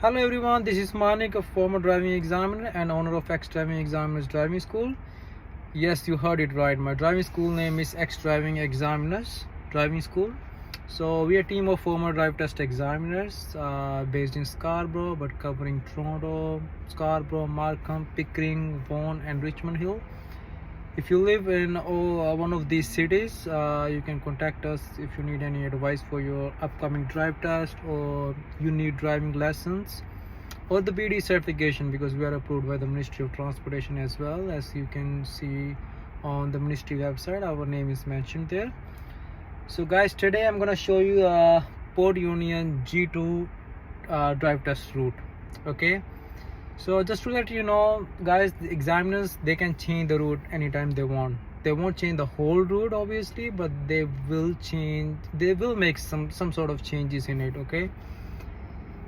Hello everyone, this is Manik, a former driving examiner and owner of X Driving Examiners Driving School. Yes, you heard it right. My driving school name is X Driving Examiners Driving School. So we are a team of former drive test examiners based in Scarborough, but covering Toronto, Scarborough, Markham, Pickering, Vaughan, and Richmond Hill. If you live in one of these cities, you can contact us if you need any advice for your upcoming drive test, or you need driving lessons or the BD certification, because we are approved by the Ministry of Transportation as well. As you can see on the Ministry website, our name is mentioned there. So guys, today I'm gonna show you a Port Union G2 drive test route. Okay, so just to let you know guys, the examiners, they can change the route anytime they want. They won't change the whole route obviously, but they will make some sort of changes in it. Okay,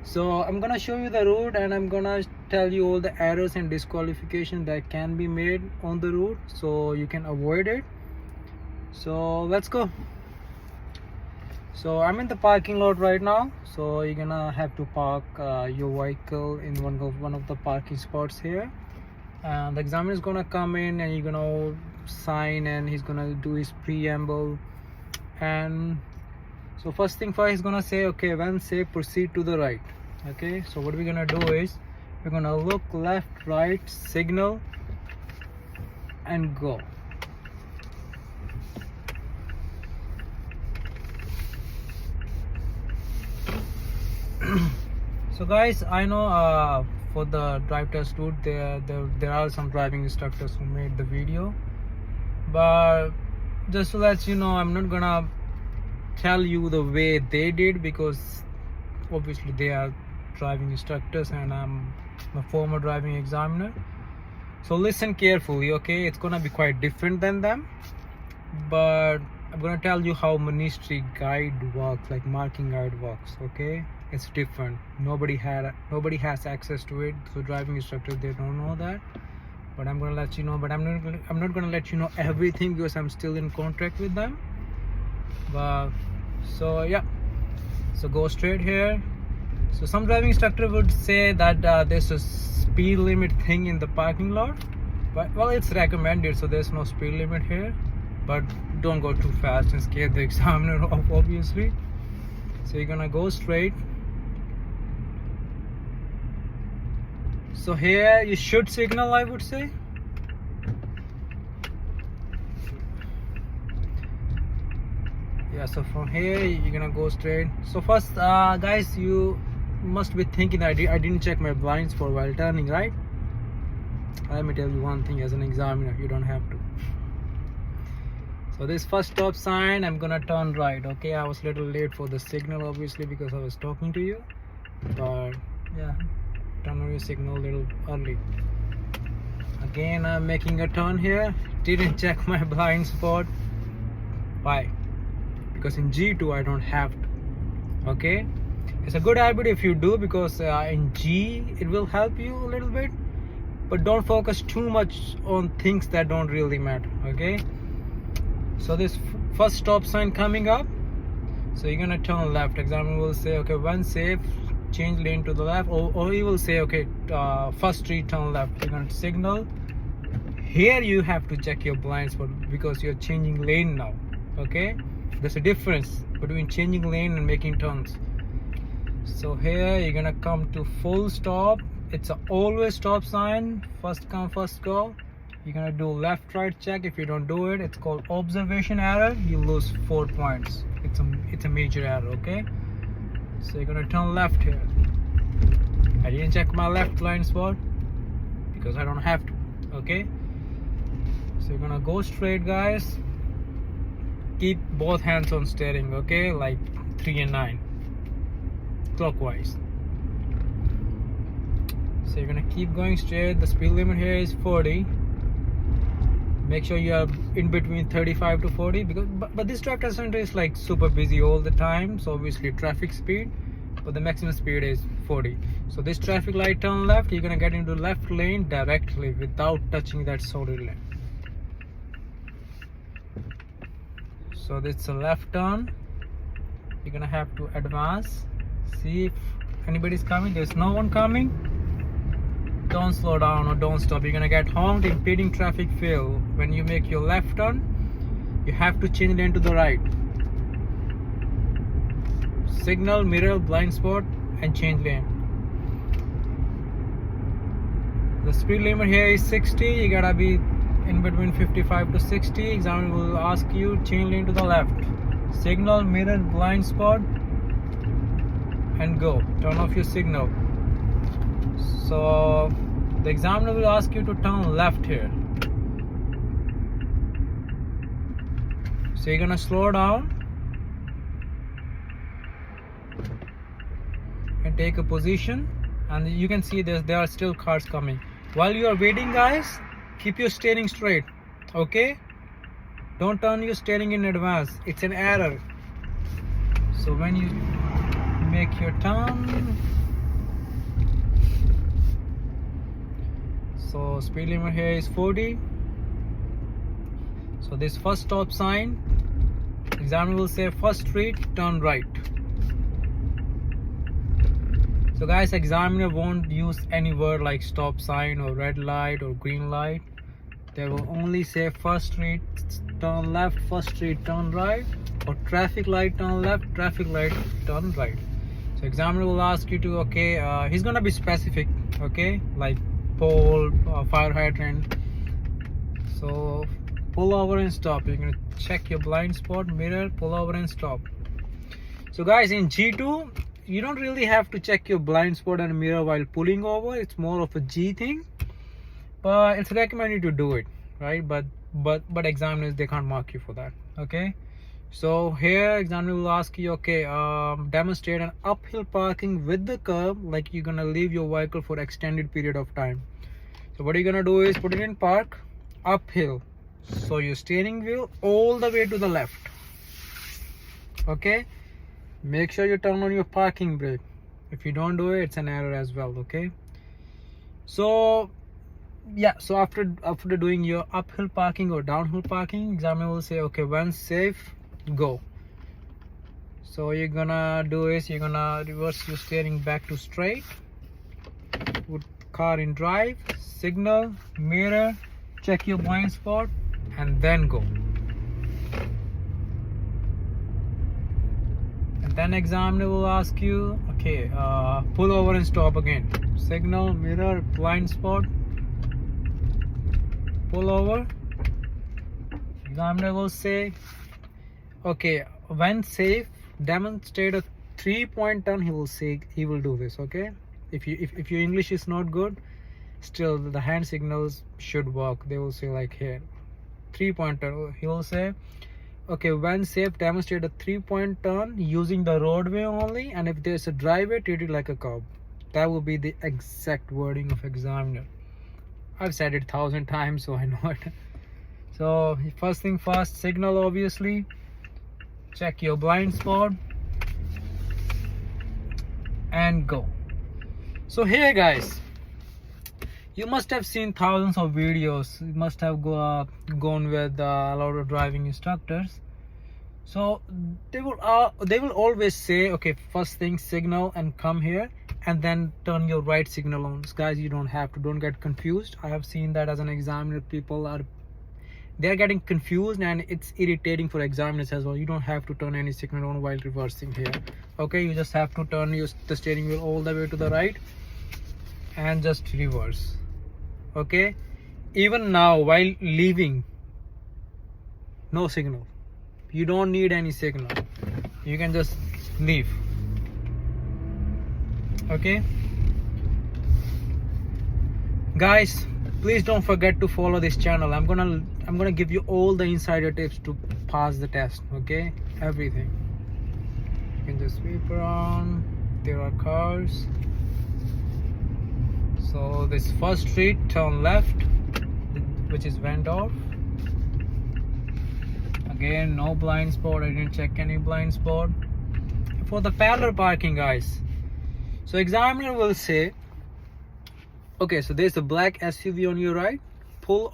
so I'm gonna show you the route and I'm gonna tell you all the errors and disqualification that can be made on the route so you can avoid it. So let's go. So I'm in the parking lot right now, so you're gonna have to park your vehicle in one of the parking spots here, and the examiner is gonna come in and you're gonna sign and he's gonna do his preamble. And so first thing first, he's gonna say, okay, when safe, proceed to the right. Okay, so what we're gonna do is we're gonna look left, right, signal, and go. So guys, I know for the drive test route there are some driving instructors who made the video, but just to let you know, I'm not gonna tell you the way they did, because obviously they are driving instructors and I'm a former driving examiner. So listen carefully, okay? It's gonna be quite different than them, but I'm gonna tell you how ministry guide works, like marking guide works. Okay, it's different. Nobody has access to it, so driving instructors, they don't know that, but I'm gonna let you know. But I'm not gonna let you know everything because I'm still in contract with them. But so yeah, so go straight here. So some driving instructor would say that there's a speed limit thing in the parking lot, but well, it's recommended, so there's no speed limit here, but don't go too fast and scare the examiner off obviously. So you're gonna go straight. So here you should signal, I would say. Yeah, so from here you're gonna go straight. So first guys, you must be thinking that I didn't check my blinds for while turning, right? Let me tell you one thing, as an examiner you don't have to. So this first stop sign, I'm gonna turn right. Okay, I was a little late for the signal obviously because I was talking to you, but yeah, turn on your signal a little early. Again, I'm making a turn here, didn't check my blind spot. Why? Because in G2 I don't have to. Okay, it's a good habit if you do, because in G it will help you a little bit, but don't focus too much on things that don't really matter. Okay, so this first stop sign coming up, so you're gonna turn left. Examiner will say, okay, when safe, change lane to the left, or he will say, okay, first street, turn left. You're gonna signal. Here you have to check your blind spot because you're changing lane now. Okay, there's a difference between changing lane and making turns. So here you're gonna come to full stop. It's a always stop sign, first come first go. You're gonna do left right check. If you don't do it, it's called observation error. You lose 4 points. It's a major error. Okay, so you're gonna turn left here. I didn't check my left blind spot because I don't have to. Okay, so you're gonna go straight, guys. Keep both hands on steering, okay, like 3 and 9 clockwise. So you're gonna keep going straight. The speed limit here is 40. Make sure you are in between 35 to 40, because but this drive test center is like super busy all the time, so obviously traffic speed, but the maximum speed is 40. So this traffic light, turn left, you're gonna get into left lane directly without touching that solid lane. So this is a left turn. You're gonna have to advance, see if anybody's coming, there's no one coming, don't slow down or don't stop. You're gonna get honked, impeding traffic fill. When you make your left turn, you have to change lane to the right. Signal, mirror, blind spot, and change lane. The speed limit here is 60. You gotta be in between 55 to 60. Examiner will ask you change lane to the left. Signal, mirror, blind spot, and go. Turn off your signal. So the examiner will ask you to turn left here. So you're gonna slow down and take a position, and you can see there are still cars coming. While you are waiting, guys, keep your steering straight, okay? Don't turn your steering in advance, it's an error. So when you make your turn, so speed limit here is 40. So this first stop sign, examiner will say first street, turn right. So guys, examiner won't use any word like stop sign or red light or green light. They will only say first street, turn left, first street, turn right, or traffic light, turn left, traffic light, turn right. So examiner will ask you to, okay, he's gonna be specific, okay, like pole, fire hydrant. So pull over and stop. You're gonna check your blind spot, mirror, pull over and stop. So guys, in G2, you don't really have to check your blind spot and mirror while pulling over. It's more of a G thing, but it's recommended to do it, right? But examiners, they can't mark you for that, okay? So here examiner will ask you, okay, demonstrate an uphill parking with the curb, like you're gonna leave your vehicle for extended period of time. So what you're gonna do is put it in park, uphill. So your steering wheel all the way to the left, okay? Make sure you turn on your parking brake. If you don't do it, it's an error as well, okay? So yeah, so after doing your uphill parking or downhill parking, examiner will say, okay, when safe, go. So you're gonna do is you're gonna reverse your steering back to straight, put car in drive, signal, mirror, check your blind spot, and then go. And then examiner will ask you, okay, pull over and stop again. Signal, mirror, blind spot, pull over. Examiner will say, okay, when safe, demonstrate a 3-point turn. He will say, he will do this, okay? If your English is not good, still the hand signals should work. They will say like here, 3-point turn. He will say, okay, when safe, demonstrate a 3-point turn using the roadway only, and if there's a driveway, treat it like a curb. That will be the exact wording of examiner. I've said it 1,000 times, so I know it. So first thing first, signal obviously, check your blind spot, and go. So here guys, you must have seen thousands of videos. You must have gone with a lot of driving instructors. So they will always say, okay, first thing signal and come here, and then turn your right signal on. So guys, you don't have to. Don't get confused. I have seen that as an examiner, they're getting confused, and it's irritating for examiners as well. You don't have to turn any signal on while reversing here. Okay, you just have to turn the steering wheel all the way to the right and just reverse. Okay, even now while leaving, no signal. You don't need any signal. You can just leave. Okay, guys, please don't forget to follow this channel. I'm gonna give you all the insider tips to pass the test. Okay, everything. You can just sweep around. There are cars. So this first street, turn left, which is went off. Again, no blind spot. I didn't check any blind spot. For the parallel parking, guys, so examiner will say, okay, so there's a black SUV on your right, pull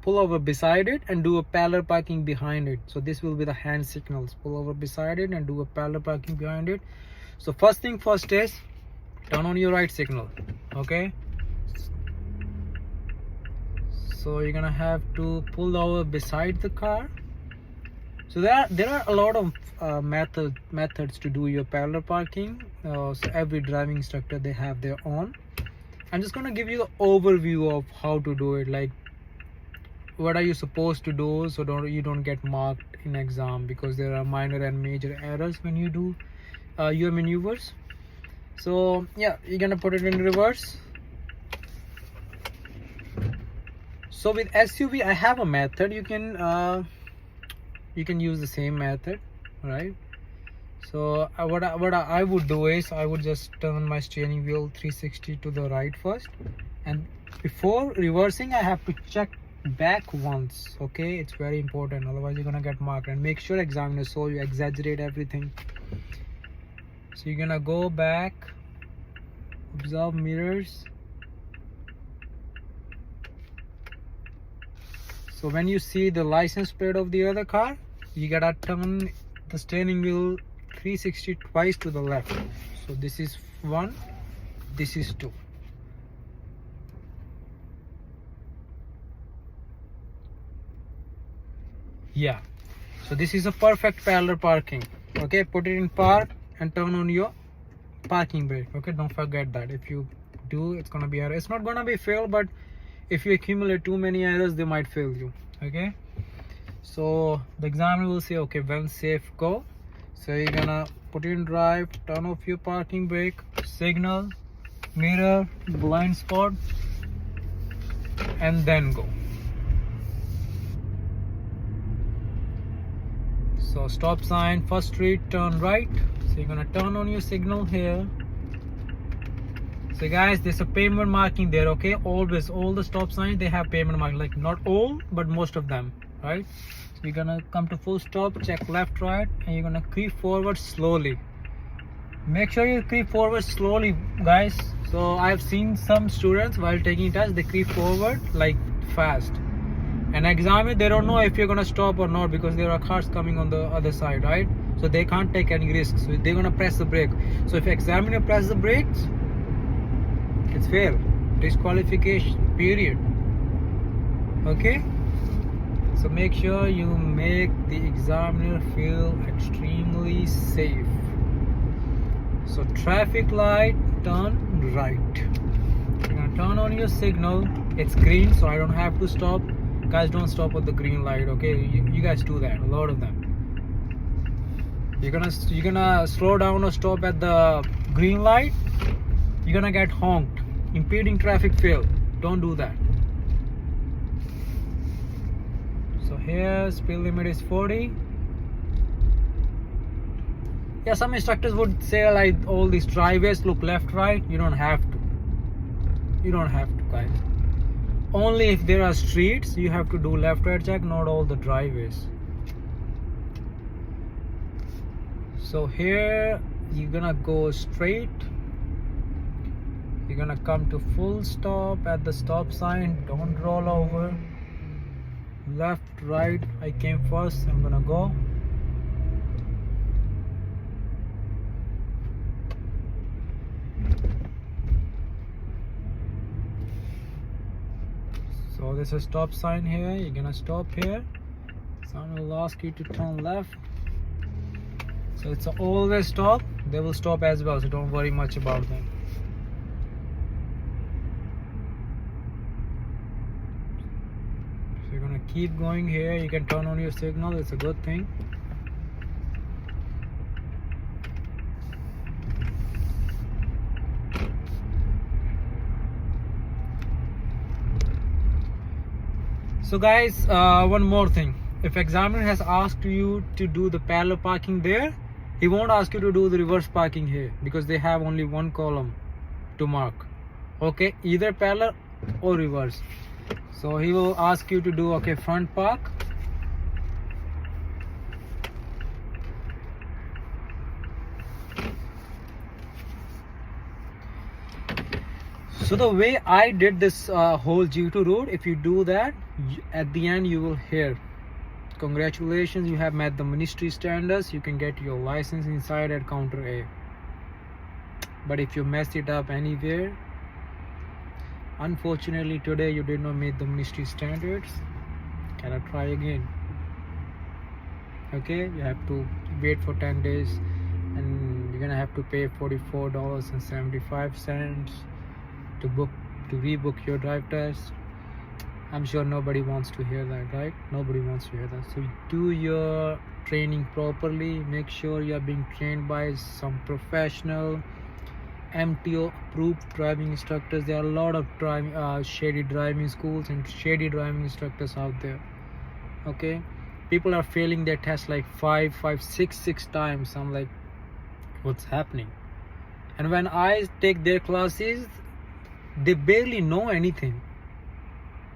over beside it and do a parallel parking behind it. So this will be the hand signals. Pull over beside it and do a parallel parking behind it. So first thing first is turn on your right signal. Okay, so you're gonna have to pull over beside the car. So there are a lot of methods to do your parallel parking. So every driving instructor, they have their own. I'm just gonna give you the overview of how to do it, like what are you supposed to do, so you don't get marked in exam, because there are minor and major errors when you do your maneuvers. So yeah, you're gonna put it in reverse. So with SUV, I have a method. You can use the same method, right? So what I would do is I would just turn my steering wheel 360 to the right first, and before reversing I have to check back once. Okay, it's very important, otherwise you're gonna get marked. And make sure examiner saw you exaggerate everything. So you're gonna go back, observe mirrors. So when you see the license plate of the other car, you gotta turn the steering wheel 360 twice to the left. So this is 1, this is 2. Yeah, so this is a perfect parallel parking. Okay, put it in park and turn on your parking brake. Okay, don't forget that. If you do, it's gonna be error. It's not gonna be fail, but if you accumulate too many errors, they might fail you. Okay, so the examiner will say, okay, when safe, go. So you're gonna put it in drive, turn off your parking brake, signal, mirror, blind spot, and then go. So stop sign, first street, turn right. So you're gonna turn on your signal here. So guys, there's a pavement marking there. Okay, always all the stop signs, they have pavement marking, like not all but most of them, right? So you're gonna come to full stop, check left, right, and you're gonna creep forward slowly. Make sure you creep forward slowly, guys. So I've seen some students while taking test, they creep forward like fast, and examiner, they don't know if you're gonna stop or not, because there are cars coming on the other side, right? So they can't take any risks, so they're gonna press the brake. So if examiner press the brakes, it's fail, disqualification, period. Okay, so make sure you make the examiner feel extremely safe. So traffic light, turn right. You're gonna turn on your signal. It's green, so I don't have to stop. Guys, don't stop at the green light. Okay, you guys do that, a lot of them. You're gonna slow down or stop at the green light, you're gonna get honked, impeding traffic fail. Don't do that. So here speed limit is 40. Yeah, some instructors would say like all these driveways look left, right. You don't have to. You don't have to, guys. Only if there are streets you have to do left, right check, not all the driveways. So here you're gonna go straight. You're gonna come to full stop at the stop sign. Don't roll over. Left, right, I came first, I'm gonna go. So there's a stop sign here, you're gonna stop here. Someone will ask you to turn left. So it's always stop, they will stop as well, so don't worry much about them. So you're gonna keep going here, you can turn on your signal, it's a good thing. So guys, one more thing. If examiner has asked you to do the parallel parking there, he won't ask you to do the reverse parking here, because they have only one column to mark. Okay, either parallel or reverse. So he will ask you to do, okay, front park. So the way I did this whole G2 route, if you do that, at the end you will hear, congratulations, you have met the ministry standards, you can get your license inside at counter A. But if you mess it up anywhere, unfortunately today you did not meet the ministry standards, gotta try again. Okay, you have to wait for 10 days and you're gonna have to pay $44.75 to rebook your drive test. I'm sure nobody wants to hear that, right? Nobody wants to hear that. So do your training properly. Make sure you are being trained by some professional MTO approved driving instructors. There are a lot of shady driving schools and shady driving instructors out there. Okay, people are failing their tests like six times. I'm like, what's happening? And when I take their classes, they barely know anything.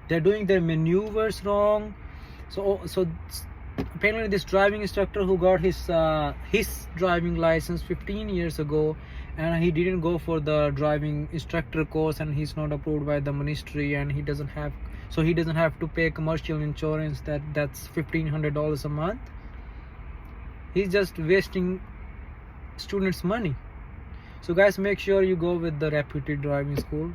They're doing their maneuvers wrong. So apparently this driving instructor who got his driving license 15 years ago, and he didn't go for the driving instructor course, and he's not approved by the ministry, and he doesn't have to pay commercial insurance that's $1,500 a month. He's just wasting students' money. So guys, make sure you go with the reputed driving school.